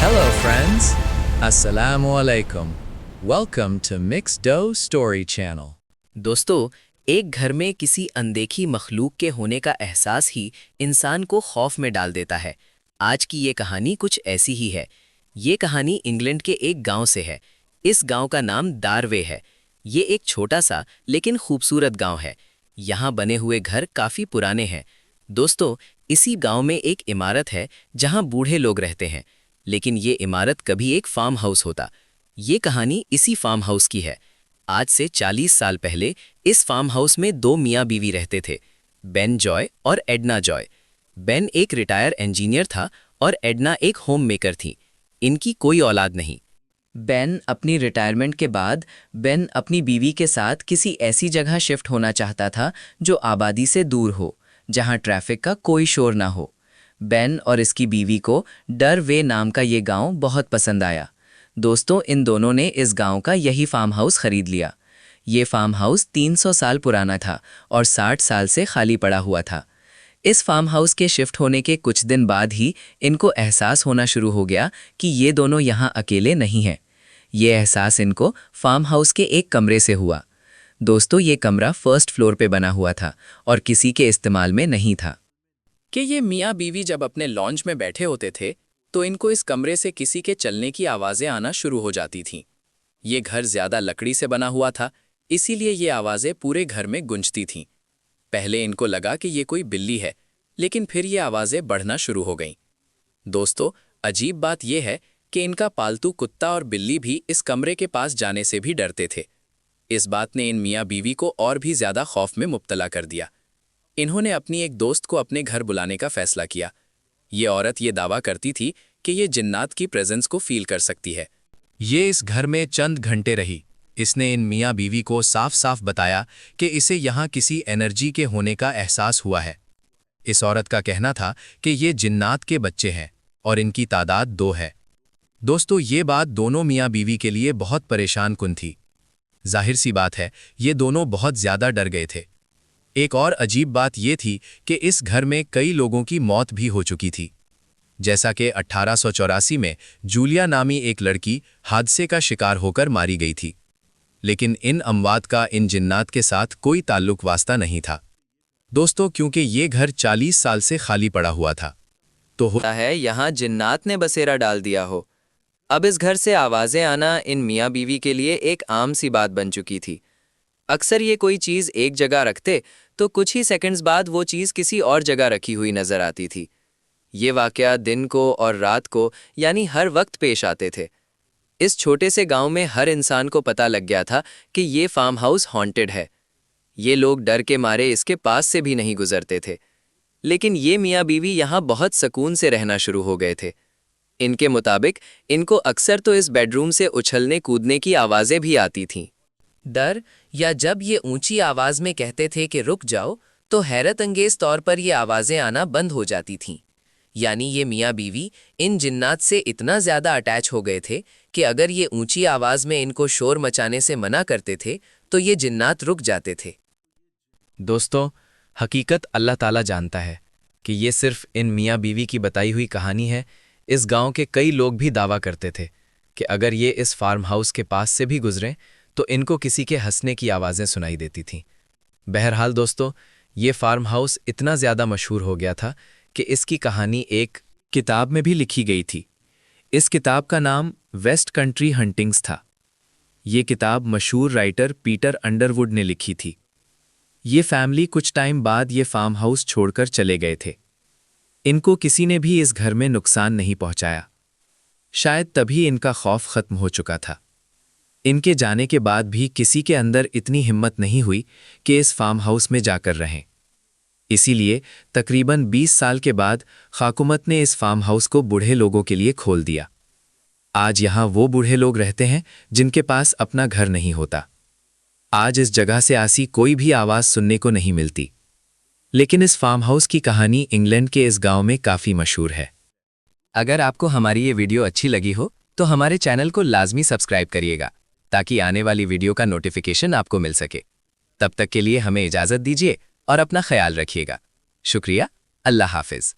Hello friends, Assalamu alaikum. Welcome to Mixed Dough Story Channel. दोस्तों, एक घर में किसी अनदेखी मखलूक के होने का एहसास ही इंसान को खौफ में डाल देता है। आज की ये कहानी कुछ ऐसी ही है। ये कहानी इंग्लैंड के एक गांव से है। इस गांव का नाम दारवे है। ये एक छोटा सा लेकिन खूबसूरत गांव है। यहाँ बने हुए घर काफ़ी पुराने हैं। दोस्तों, इसी गांव में एक इमारत है जहाँ बूढ़े लोग रहते हैं, लेकिन ये इमारत कभी एक फार्म हाउस होता। ये कहानी इसी फार्म हाउस की है। आज से 40 साल पहले इस फार्म हाउस में दो मियाँ बीवी रहते थे, बेन जॉय और एडना जॉय। बेन एक रिटायर इंजीनियर था और एडना एक होम मेकर थी। इनकी कोई औलाद नहीं। बेन अपनी रिटायरमेंट के बाद अपनी बीवी के साथ किसी ऐसी जगह शिफ्ट होना चाहता था जो आबादी से दूर हो, जहां ट्रैफिक का कोई शोर ना हो। बेन और इसकी बीवी को डरवे नाम का ये गांव बहुत पसंद आया। दोस्तों, इन दोनों ने इस गांव का यही फार्म हाउस खरीद लिया। ये फार्म हाउस 300 साल पुराना था और 60 साल से खाली पड़ा हुआ था। इस फार्म हाउस के शिफ्ट होने के कुछ दिन बाद ही इनको एहसास होना शुरू हो गया कि ये दोनों यहाँ अकेले नहीं हैं। ये एहसास इनको फार्म हाउस के एक कमरे से हुआ। दोस्तों, ये कमरा फर्स्ट फ्लोर पे बना हुआ था और किसी के इस्तेमाल में नहीं था। कि ये मियाँ बीवी जब अपने लॉन्च में बैठे होते थे तो इनको इस कमरे से किसी के चलने की आवाज़ें आना शुरू हो जाती थीं। ये घर ज़्यादा लकड़ी से बना हुआ था, इसीलिए ये आवाज़ें पूरे घर में गूंजती थीं। पहले इनको लगा कि ये कोई बिल्ली है, लेकिन फिर ये आवाज़ें बढ़ना शुरू हो गईं। दोस्तों, अजीब बात यह है कि इनका पालतू कुत्ता और बिल्ली भी इस कमरे के पास जाने से भी डरते थे। इस बात ने इन मियाँ बीवी को और भी ज़्यादा खौफ में मुब्तला कर दिया। इन्होंने अपनी एक दोस्त को अपने घर बुलाने का फैसला किया। ये औरत ये दावा करती थी कि ये जिन्नात की प्रेजेंस को फील कर सकती है। ये इस घर में चंद घंटे रही। इसने इन मियाँ बीवी को साफ साफ बताया कि इसे यहाँ किसी एनर्जी के होने का एहसास हुआ है। इस औरत का कहना था कि ये जिन्नात के बच्चे हैं और इनकी तादाद 2 है। दोस्तों, ये बात दोनों मियाँ बीवी के लिए बहुत परेशान कुन थी। जाहिर सी बात है, ये दोनों बहुत ज़्यादा डर गए थे। एक और अजीब बात ये थी कि इस घर में कई लोगों की मौत भी हो चुकी थी। जैसा कि 1884 में जूलिया नामी एक लड़की हादसे का शिकार होकर मारी गई थी, लेकिन इन अमवात का इन जिन्नात के साथ कोई ताल्लुक वास्ता नहीं था। दोस्तों, क्योंकि ये घर 40 साल से खाली पड़ा हुआ था, तो होता है यहाँ जिन्नात ने बसेरा डाल दिया हो। अब इस घर से आवाज़ें आना इन मियाँ बीवी के लिए एक आम सी बात बन चुकी थी। अक्सर ये कोई चीज़ एक जगह रखते तो कुछ ही सेकंड्स बाद वो चीज़ किसी और जगह रखी हुई नजर आती थी। ये वाकया दिन को और रात को यानी हर वक्त पेश आते थे। इस छोटे से गांव में हर इंसान को पता लग गया था कि ये फार्म हाउस हॉन्टेड है। ये लोग डर के मारे इसके पास से भी नहीं गुजरते थे। लेकिन ये मियाँ बीवी यहाँ बहुत सुकून से रहना शुरू हो गए थे। इनके मुताबिक इनको अक्सर तो इस बेडरूम से उछलने कूदने की आवाज़ें भी आती थीं। डर या जब ये ऊंची आवाज में कहते थे कि रुक जाओ, तो हैरत अंगेज तौर पर ये आवाजें आना बंद हो जाती थीं। यानी ये मियाँ बीवी इन जिन्नात से इतना ज्यादा अटैच हो गए थे कि अगर ये ऊंची आवाज में इनको शोर मचाने से मना करते थे तो ये जिन्नात रुक जाते थे। दोस्तों, हकीकत अल्लाह ताला जानता है कि ये सिर्फ इन मियाँ बीवी की बताई हुई कहानी है। इस गांव के कई लोग भी दावा करते थे कि अगर ये इस फार्म हाउस के पास से भी गुजरें तो इनको किसी के हंसने की आवाज़ें सुनाई देती थीं। बहरहाल दोस्तों, ये फार्म हाउस इतना ज़्यादा मशहूर हो गया था कि इसकी कहानी एक किताब में भी लिखी गई थी। इस किताब का नाम वेस्ट कंट्री हंटिंग्स था। ये किताब मशहूर राइटर पीटर अंडरवुड ने लिखी थी। ये फैमिली कुछ टाइम बाद ये फार्म हाउस छोड़कर चले गए थे। इनको किसी ने भी इस घर में नुकसान नहीं पहुंचाया। शायद तभी इनका खौफ खत्म हो चुका था। इनके जाने के बाद भी किसी के अंदर इतनी हिम्मत नहीं हुई कि इस फार्म हाउस में जाकर रहें। इसीलिए तकरीबन 20 साल के बाद हुकूमत ने इस फार्म हाउस को बूढ़े लोगों के लिए खोल दिया। आज यहाँ वो बूढ़े लोग रहते हैं जिनके पास अपना घर नहीं होता। आज इस जगह से ऐसी कोई भी आवाज़ सुनने को नहीं मिलती। लेकिन इस फार्म हाउस की कहानी इंग्लैंड के इस गांव में काफ़ी मशहूर है। अगर आपको हमारी ये वीडियो अच्छी लगी हो तो हमारे चैनल को लाजमी सब्सक्राइब करिएगा, ताकि आने वाली वीडियो का नोटिफिकेशन आपको मिल सके। तब तक के लिए हमें इजाज़त दीजिए और अपना ख्याल रखिएगा। शुक्रिया। अल्लाह हाफिज़।